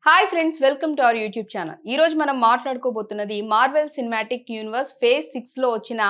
Hi friends, welcome to our YouTube channel. ఈ రోజు మనం మాట్లాడుకోబోతున్నది మార్వెల్ సినిమాటిక్ యూనివర్స్ ఫేజ్ 6 లో వచ్చిన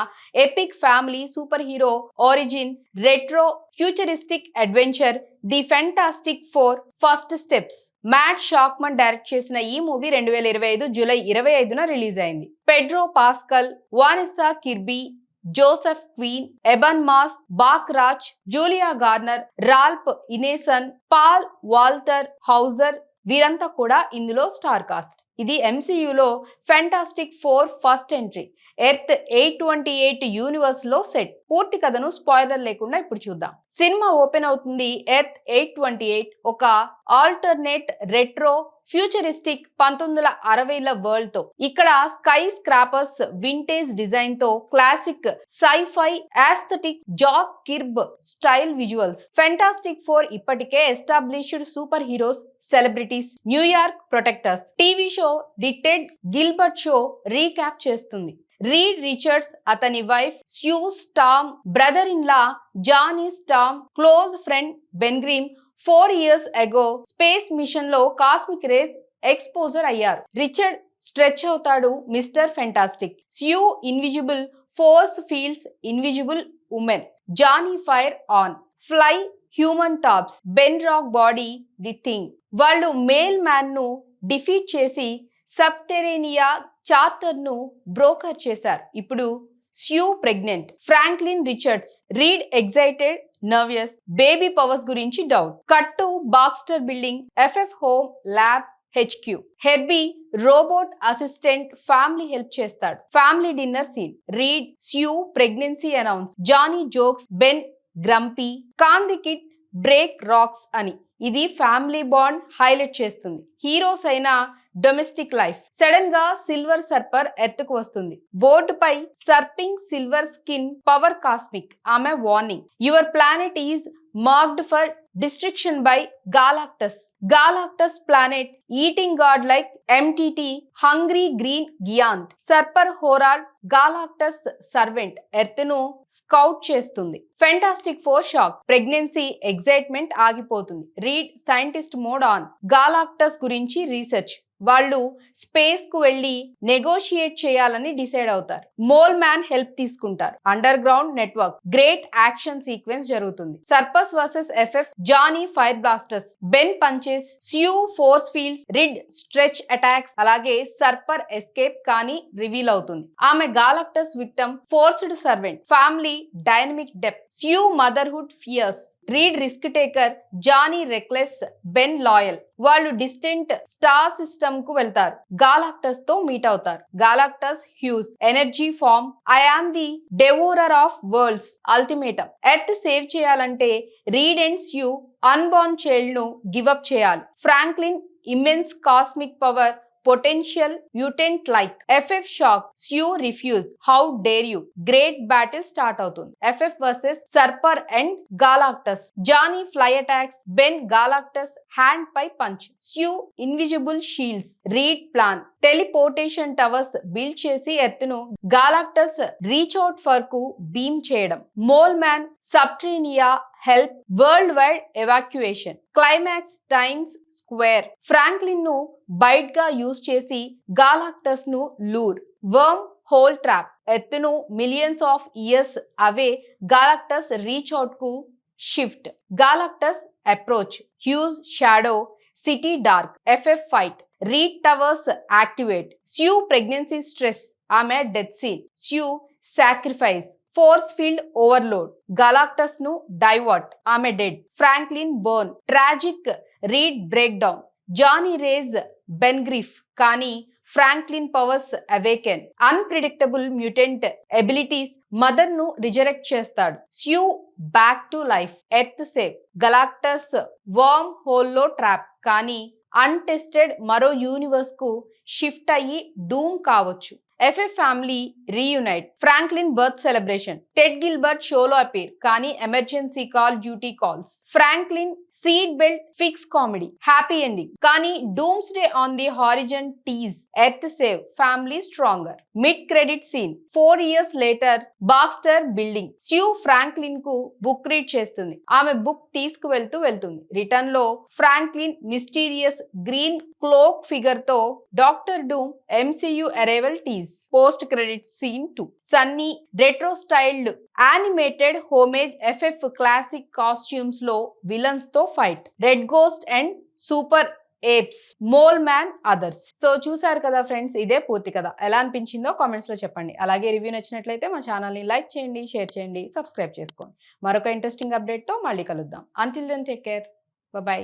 epic family super hero origin retro futuristic adventure the Fantastic Four First Steps. Matt Shakman direct చేసిన ఈ movie 2025 July 25న release అయింది. Pedro Pascal, Vanessa Kirby, Joseph Quinn, Ebon Moss, Bachrach, Julia Garner, Ralph Ineson, Paul Walter Hauser వీరంతా కూడా ఇందులో star cast. ఇది ఎంసీయూలో Fantastic Four first entry. Earth 828 universe లో సెట్. పూర్తి కథను స్పాయిలర్ లేకుండా ఇప్పుడు చూద్దాం. సినిమా ఓపెన్ అవుతుంది ఎర్త్ 828, ఒక ఆల్టర్నేట్ రెట్రో ఫ్యూచరిస్టిక్ 1960ల వరల్డ్ తో. ఇక్కడ స్కై స్క్రాపర్స్ వింటేజ్ డిజైన్ తో classic sci-fi aesthetics, Jack Kirby style visuals. Fantastic Four ఇప్పటికే established super heroes, celebrities, New York protectors. TV show the Ted Gilbert show recap చేస్తుంది. Reed Richards, అతని wife Sue Storm, brother in law Johnny Storm, close friend Ben Grimm 4 years ago space mission లో cosmic rays exposure అయ్యారు. Richard stretch అవుతాడు Mister fantastic. Sue invisible force fields invisible woman. Johnny fire on fly human tops, Ben rock body the thing. వాళ్ళు Mole Man ను defeat చేసి Subterranea charter ను broker చేశారు. ఇప్పుడు Sue pregnant. Franklin Richards, Reed excited, nervous, baby powers గురించి doubt. కట్టు Baxter building, FF home lab HQ. Herbie robot assistant family help చేస్తాడు. Family dinner scene. Reed Sue pregnancy announce. Johnny jokes, Ben grumpy, calm the kid break rocks అని. ఇది family bond highlight చేస్తుంది. Heroes అయిన domestic life. Sudden గా Silver Surfer Earth కు వస్తుంది. Board పై surfing silver skin power cosmic. ఆమె warning, your planet is marked for destruction by Galactus. Galactus planet eating god like entity hungry green giant. Surfer herald Galactus servant Earth ను scout చేస్తుంది. Fantastic Four shock. Pregnancy excitement ఆగిపోతుంది. Reed scientist mode on. Galactus గురించి research. వాళ్ళు space కు వెళ్లి negotiate చేయాలని decide అవుతారు. Mole Man help తీసుకుంటారు. Under ground network. Great action sequence జరుగుతుంది. Surfers versus FF, Johnny fire blasters, Ben punches, Sue force fields, Reed stretch attacks. అలాగే surfer escape కానీ రివీల్ అవుతుంది. ఆమె Galactus victim, forced servant. Family dynamic depth. Sue motherhood fears. Reed risk taker, Johnny reckless, Ben loyal. వాళ్ళు distant star system కు వెళ్తారు. Galactus తో meet అవుతారు. Galactus huge energy form. I am the డెవోరర్ of worlds ultimatum. Earth save చేయాలంటే Reed and Sue unborn child ను give up చేయాలి. Franklin immense cosmic power, potential mutant like. FF shock, Sue refuse, how dare you. Great battle start అవుతుంది. FF versus surfer and Galactus. Johnny fly attacks, Ben Galactus hand పై punch. Sue invisible shields. Reed plan. Teleportation towers build చేసి Earth ను Galactus reach out for కు beam చేయడం. Mole Man Subterranea help, world wide evacuation. Climax Times Square. Franklin ను bait గా use చేసి Galactus ను lure. Worm hole trap. Earth ను millions of years away Galactus reach out కు shift. Galactus approach. Huge shadow, city dark. FF fight. Reed towers activate. Sue pregnancy stress, ఆమె death scene. Sue sacrifice. Force field overload. Galactus ను divert, ఆమె dead. Franklin born. Tragic. Reed break down. Johnny rage Ben grief, కానీ Franklin powers awaken. Unpredictable mutant abilities. Mother ను resurrect చేస్తాడు. Sue back to life. Earth save. Galactus worm hole లో trap, కానీ untested మరో universe కు shift అయ్యి doom కావచ్చు. FF family reunite. Franklin birth celebration. Ted Gilbert షోలో అపీర్, కానీ emergency call duty calls. Franklin seat belt fix comedy happy ending. కానీ doomsday on the horizon tease Earth save family stronger. Mid credit scene 4 years later Baxter building Sue Franklin కు book read చేస్తుంది. ఆమె book వెళ్తుంది. Return లో Franklin mysterious green cloak figure తో Doctor Doom MCU arrival tease. Post credit scene 2 sunny retro styled animated homage FF classic costumes లో villains తో fight. Red Ghost and super apes Mole Man others. So చూసారు కదా friends, ఇదే పూర్తి కదా. ఎలా అనిపించిందో కామెంట్స్ లో చెప్పండి. అలాగే రివ్యూ నచ్చినట్లయితే మా ఛానల్ ని లైక్ చేయండి, షేర్ చేయండి, సబ్స్క్రైబ్ చేసుకోండి. మరొక ఇంట్రెస్టింగ్ అప్డేట్ తో మళ్ళీ కలుద్దాం. Until then take care, by.